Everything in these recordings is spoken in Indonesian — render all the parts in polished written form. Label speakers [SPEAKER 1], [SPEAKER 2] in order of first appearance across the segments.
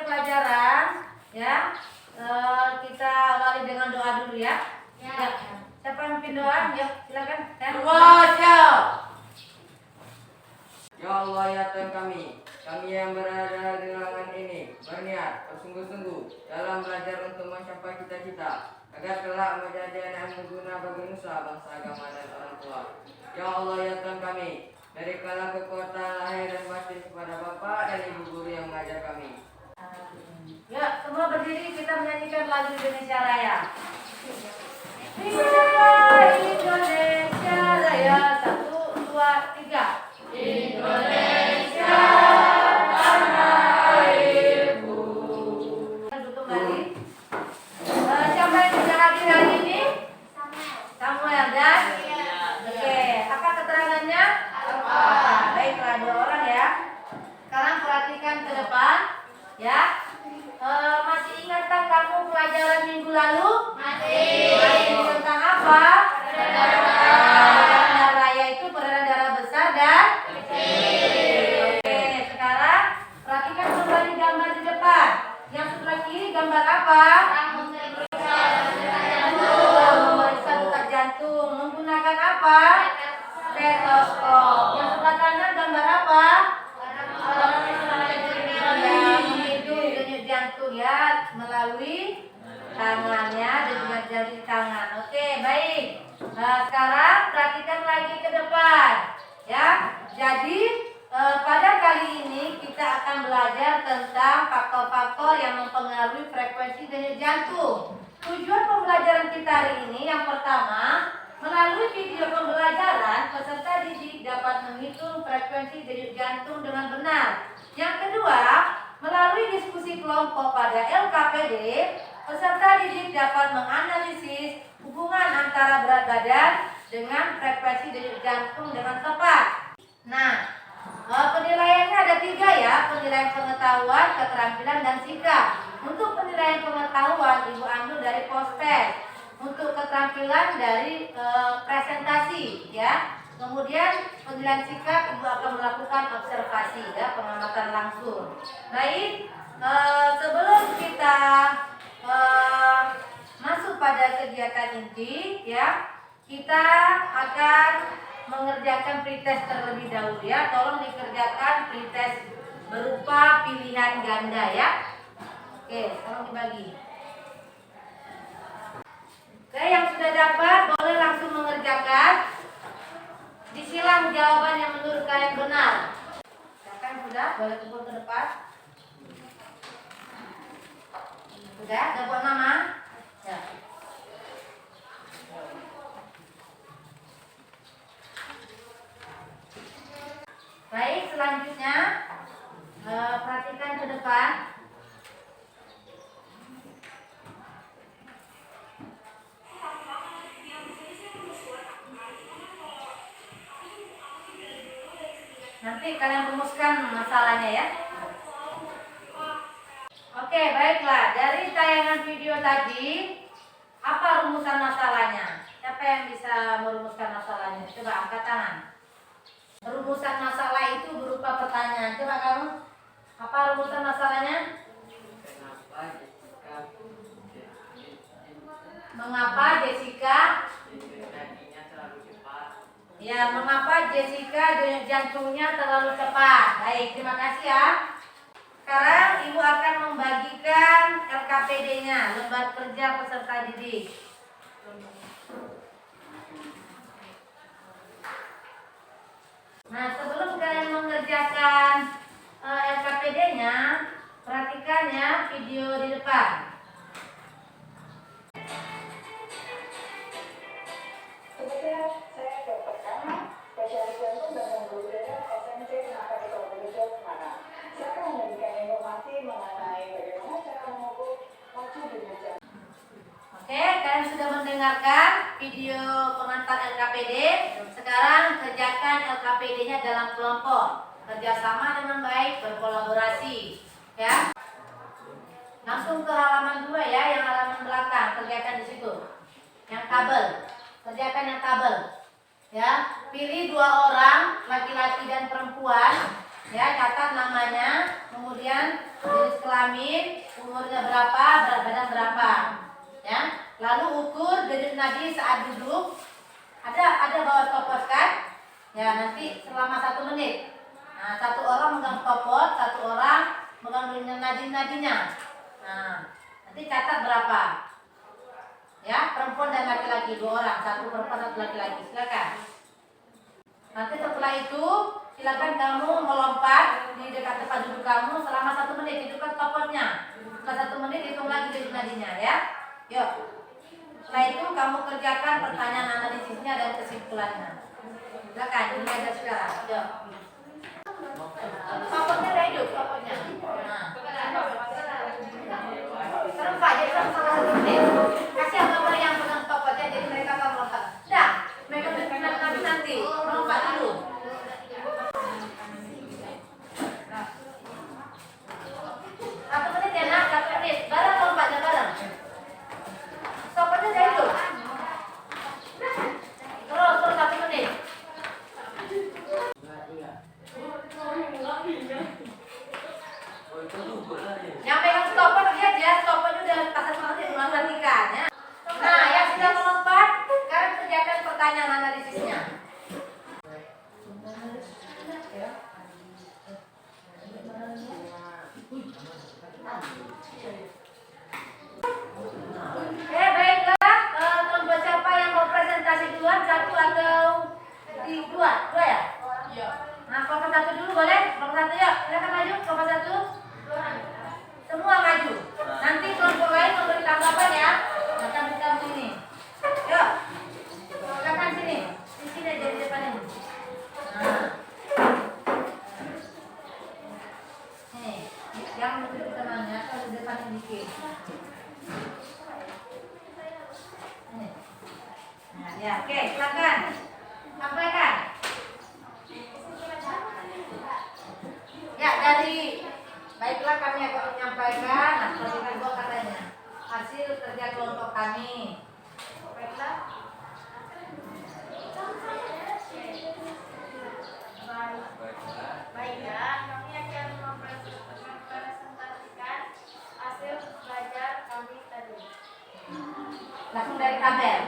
[SPEAKER 1] pelajaran, ya. Kita awali dengan doa dulu ya. Ya. Siapa yang pimpin doa? Ya, silakan.
[SPEAKER 2] Ya Allah, ya Tuhan kami yang berada di ruangan ini berniat bersungguh-sungguh dalam belajar untuk mencapai cita-cita agar kelak menjadi anak yang berguna bagi nusa, bangsa, agama, dan orang tua. Ya Allah, ya Tuhan kami, berikanlah kekuatan lahir dan batin kepada Bapak dan Ibu guru yang mengajar kami.
[SPEAKER 1] Ya, semua berdiri, kita menyanyikan lagu Indonesia Raya. Indonesia Raya, 1, 2, 3. Indonesia tanah airku. Duduk kembali. Siapa yang sudah hadir hari ini? Samuel dan? Oke, apa keterangannya? Baiklah, 2 orang ya. Sekarang perhatikan ke depan, ya. Masih ingatkah kamu pelajaran minggu lalu? Masih tentang apa? Peredaran raya itu peredaran darah besar dan kecil. Oke, sekarang perhatikan kembali gambar di depan. Yang sebelah kiri gambar apa? Memeriksa detak jantung. Menggunakan apa? Stetoskop. Yang sebelah kanan gambar apa? Jantung ya, melalui tangannya dan juga jari tangan. Oke, baik. Nah, sekarang perhatikan lagi ke depan, ya. Jadi pada kali ini kita akan belajar tentang faktor-faktor yang mempengaruhi frekuensi denyut jantung. Tujuan pembelajaran kita hari ini yang pertama, melalui video pembelajaran peserta didik dapat menghitung frekuensi denyut jantung dengan benar. Yang kedua, melalui diskusi kelompok pada LKPD, peserta didik dapat menganalisis hubungan antara berat badan dengan frekuensi denyut jantung dengan tepat. Nah, penilaiannya ada 3 ya, penilaian pengetahuan, keterampilan, dan sikap. Untuk penilaian pengetahuan, Ibu ambil dari post-test. Untuk keterampilan dari presentasi ya. Kemudian penilaian sikap Ibu akan melakukan observasi ya, pengamatan langsung. Baik, sebelum kita masuk pada kegiatan inti ya, kita akan mengerjakan pretest terlebih dahulu ya. Tolong dikerjakan pretest berupa pilihan ganda ya. Oke, tolong dibagi. Oke, yang sudah dapat boleh langsung mengerjakan. Disilang jawaban yang menurut kalian benar. Siapa yang sudah? Boleh kumpul ke depan. Sudah? Ada buat nama? Ya. Baik, selanjutnya perhatikan ke depan. Nanti kalian rumuskan masalahnya ya. Oke, baiklah. Dari tayangan video tadi, apa rumusan masalahnya? Siapa yang bisa merumuskan masalahnya? Coba angkat tangan. Rumusan masalah itu berupa pertanyaan. Coba kamu, apa rumusan masalahnya? Mengapa Jessica ya, mengapa Jessica denyut jantungnya terlalu cepat? Baik, terima kasih ya. Sekarang Ibu akan membagikan LKPD-nya, lembar kerja peserta didik. Nah, sebelum kalian mengerjakan LKPD-nya, perhatikan ya video di depan. Oke, kalian sudah mendengarkan video pengantar LKPD. Sekarang kerjakan LKPD-nya dalam kelompok, kerjasama dengan baik, berkolaborasi, ya. Langsung ke halaman 2 ya, yang halaman belakang, kerjakan di situ. Yang tabel, kerjakan yang tabel, ya. Pilih 2 orang, laki-laki dan perempuan, ya. Catat namanya, kemudian jenis kelamin, umurnya berapa, berat badan berapa, ya. Lalu ukur denyut nadi saat duduk. Ada bawa stopwatch kan? Ya, nanti selama 1 menit. Nah, 1 orang megang stopwatch, 1 orang megang denyut nadinya. Nah, nanti catat berapa. Ya, perempuan dan laki-laki 2 orang, 1 perempuan 1 laki-laki. Silakan. Nanti setelah itu silakan kamu melompat di dekat tempat duduk kamu selama 1 menit. Hidupkan stopwatchnya. Setelah 1 menit hitung lagi denyut nadinya, ya. Yuk. Setelah itu kamu kerjakan pertanyaan analisisnya dan kesimpulannya. Silakan, ini ada sekarang. Yuk. Stopwatchnya udah hidup, stopwatchnya. Nah. Serempak, jadi salah 1 menit. Kasih gambar yang pegang stopwatchnya, jadi mereka akan melompat. Dah, mereka nanti melompat dulu. Satu menit ya nak, 1 menit. Bareng lompatnya bareng. Stopwatchnya udah hidup. Terus 1 menit. Yang pegang stopwatch lihat ya, stopwatch udah kasih semangat matikan ya. Nah, yang sudah melompat, sekarang kerjakan pertanyaan analisisnya. Baiklah, kelompok siapa yang mau presentasi duluan, 1 atau 2? 2 ya? Iya. Nah, kelompok 1 dulu boleh? Kelompok 1 yuk, silakan maju, kelompok 1. Semua maju. Nanti kelompok lain memberi tanggapan ya. Macam sini. Yuk. Silakan sini. Di sini aja di depan ini. Nah. Nih, yang duduk temannya kalau di depan ini dikit. Nih. Nah, ya, oke, silakan. Sampaikan. Ya, dari baiklah kami akan menyampaikan, nah seperti gua katanya, hasil kerja kelompok kami. Baiklah.
[SPEAKER 3] Baiklah, kami akan mempresentasikan hasil belajar kami tadi.
[SPEAKER 1] Langsung dari tabel.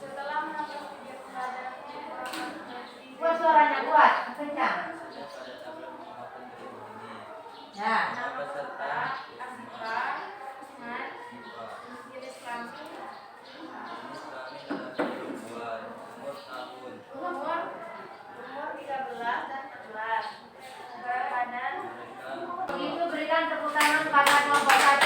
[SPEAKER 3] Setelah melakukan pelajaran
[SPEAKER 1] Buat suaranya kuat, kencang. Ya.
[SPEAKER 3] nama peserta, Asifa, Ahmad, jenis kelamin, umur 13 dan 14, berat badan.
[SPEAKER 1] Begitu berikan tepuk tangan pada kelompok 1.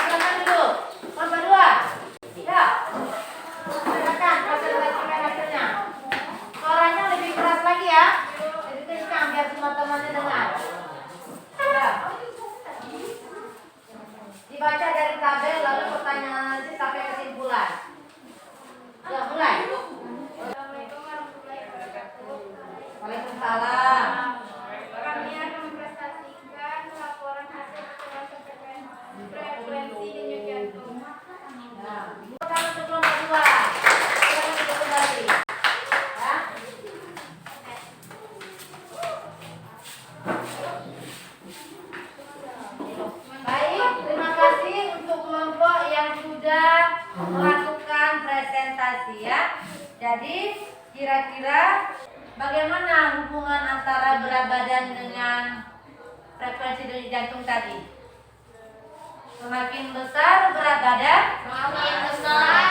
[SPEAKER 1] Silakan dulu. Kelompok 2. Ya. Silakan presentasikan hasilnya. Suaranya lebih keras lagi ya. Lebih kencang biar semua temannya dengar. Ya. Dibaca dari tabel lalu pertanyaan analisis sampai kesimpulan. Ya, mulai.
[SPEAKER 3] Assalamualaikum warahmatullahi wabarakatuh.
[SPEAKER 1] Waalaikumsalam.
[SPEAKER 3] Kami akan mempresentasikan laporan hasil pencobaan frekuensi denyut jantung.
[SPEAKER 1] Nah, bukan untuk kelompok 2. Silakan duduk kembali. Ya. Baik, terima kasih untuk kelompok yang sudah melakukan presentasi ya. Jadi kira-kira bagaimana hubungan antara berat badan dengan frekuensi denyut jantung tadi? Semakin besar berat badan,
[SPEAKER 3] Semakin besar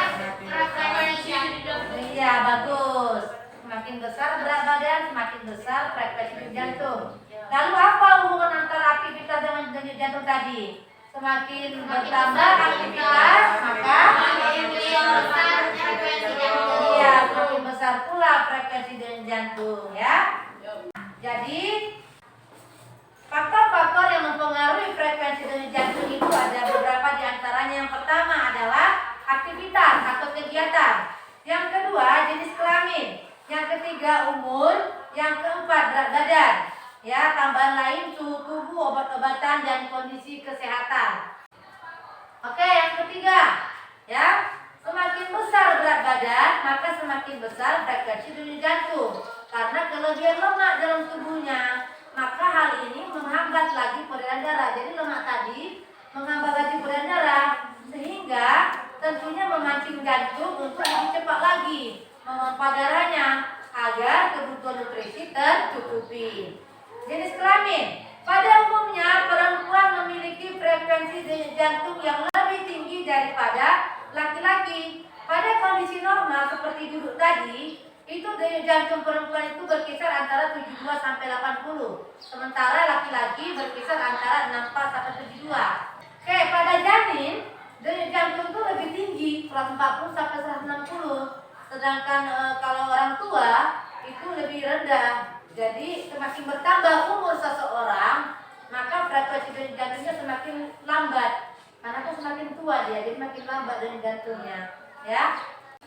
[SPEAKER 3] frekuensi denyut jantung.
[SPEAKER 1] iya bagus. Semakin besar berat badan, semakin besar frekuensi denyut jantung. Lalu apa hubungan antara aktivitas dengan denyut jantung tadi? Semakin bertambah aktivitas, maka
[SPEAKER 3] Semakin besar frekuensi jantung.
[SPEAKER 1] iya semakin besar pula frekuensi denyut jantung ya. Jadi faktor-faktor yang mempengaruhi frekuensi denyut jantung itu ada beberapa di antaranya. Yang pertama adalah aktivitas atau kegiatan. Yang kedua jenis kelamin. Yang ketiga umur. Yang keempat berat badan. Ya, tambahan lain suhu tubuh, obat-obatan dan kondisi kesehatan. Oke, yang ketiga, ya, semakin besar berat badan, maka semakin besar frekuensi denyut jantung. karena kelebihan lemak dalam tubuhnya. Maka hal ini menghambat lagi peredaran darah. Jadi lemak tadi menghambat lagi peredaran darah, sehingga tentunya memancing jantung untuk lebih cepat lagi memompa darahnya agar kebutuhan nutrisi tercukupi. Jenis kelamin. Pada umumnya perempuan memiliki frekuensi denyut jantung yang lebih tinggi daripada laki-laki. Pada kondisi normal seperti duduk tadi, itu denyut jantung perempuan itu berkisar antara 72 sampai 80. Sementara laki-laki berkisar antara 64 sampai 72. Oke, pada janin denyut jantung itu lebih tinggi, 140 sampai 160. Sedangkan kalau orang tua itu lebih rendah. Jadi semakin bertambah umur seseorang, maka frekuensi denyut jantungnya semakin lambat. Karena itu semakin tua dia, jadi semakin lambat denyut jantungnya. Ya.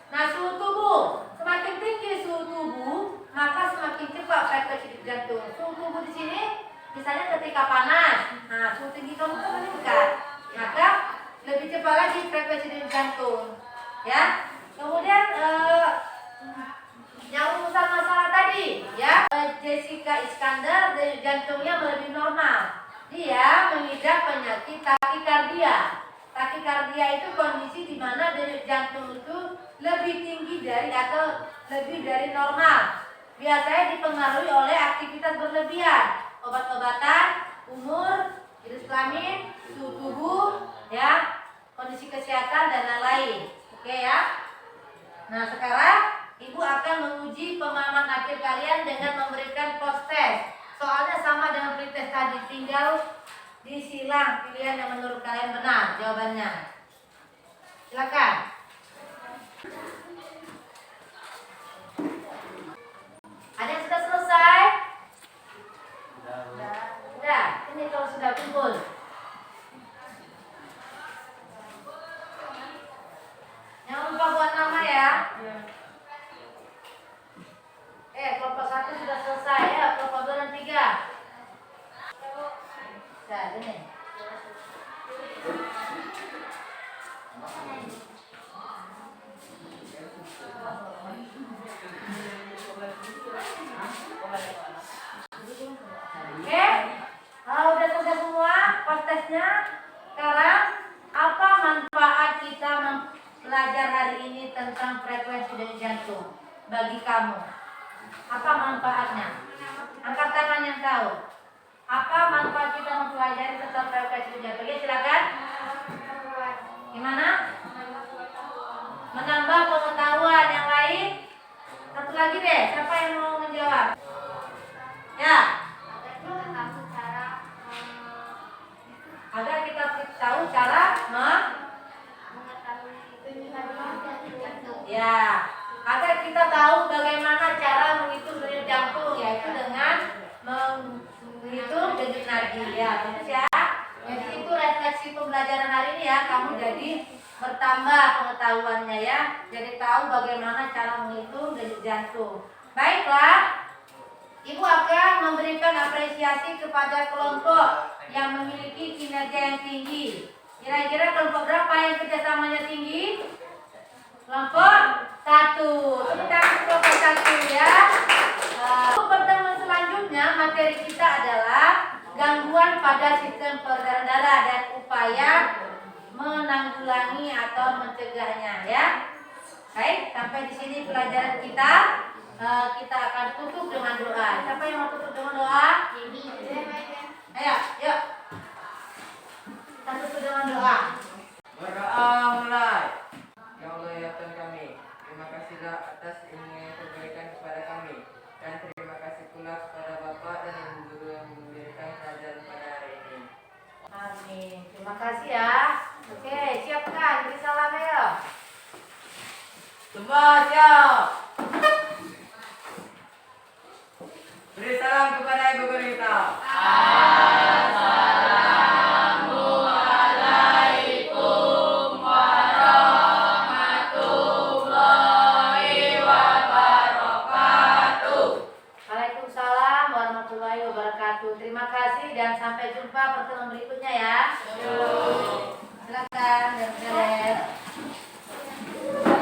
[SPEAKER 1] Nah, suhu tubuh semakin tinggi suhu tubuh, maka semakin cepat frekuensi denyut jantung. Suhu tubuh di sini, misalnya ketika panas, nah suhu tinggi kamu kan meningkat, maka lebih cepat lagi frekuensi denyut jantung. Ya. Kemudian yang urusan masalah tadi, ya, Jessica Iskandar denyut jantungnya lebih normal. Dia mengidap penyakit takikardia. Takikardia itu kondisi di mana denyut jantung itu lebih tinggi dari atau lebih dari normal. Biasanya dipengaruhi oleh aktivitas berlebihan, obat-obatan, umur, jenis kelamin, suhu tubuh, ya, kondisi kesehatan dan lain-lain. Oke ya. Nah, sekarang Ibu akan menguji pemahaman akhir kalian dengan memberikan post test. Soalnya sama dengan pretest tadi, tinggal disilang pilihan yang menurut kalian benar jawabannya. Silakan. Ada yang sudah selesai? Sudah. Ini kalau sudah kumpul. Jangan lupa buat nama ya. Kelompok 1 sudah selesai ya, kelompok 2 dan 3. Nah, ini. Oke, kalau udah selesai semua kontesnya, sekarang apa manfaat kita belajar hari ini tentang frekuensi denyut jantung bagi kamu? Apa manfaatnya? Angkat tangan yang tahu. Apa manfaat kita mempelajari tentang frekuensi denyut jantung? Ya, silakan. Gimana? Menambah pengetahuan. Yang lain? Satu lagi deh. Siapa yang mau menjawab? Ya. Agar kita tahu cara ya, agar kita tahu bagaimana cara menghitung denyut jantung, yaitu dengan menghitung denyut nadi. Ya, bagus ya. Jadi itu refleksi pembelajaran hari ini ya. Kamu jadi bertambah pengetahuannya ya. Jadi tahu bagaimana cara menghitung denyut jantung. Baiklah. Ibu akan memberikan apresiasi kepada kelompok yang memiliki kinerja yang tinggi. Kira-kira kelompok berapa yang kerjasamanya tinggi? Kelompok 1. Kita kelompok 1 ya. Untuk pertemuan selanjutnya materi kita adalah gangguan pada sistem peredaran darah dan upaya menanggulangi atau mencegahnya ya. Baik, sampai di sini pelajaran kita. Kita akan tutup dengan doa. Siapa yang mau tutup dengan doa? Ayo, yuk. Kita tutup dengan doa.
[SPEAKER 2] Berdoa mulai. Ya Allah ya Tuhan kami, terima kasihlah atas ilmu kebaikan kepada kami, dan terima kasih pula kepada Bapak dan Ibu Guru yang memberikan pelajaran pada hari ini.
[SPEAKER 1] Amin. Terima kasih ya. Oke, siapkan. Beri salam ya.
[SPEAKER 2] Semua siap. Beri salam kepada Ibu Guru kita.
[SPEAKER 1] Waalaikumsalam warahmatullahi wabarakatuh. Terima kasih dan sampai jumpa pertemuan berikutnya ya. Silakan, beres.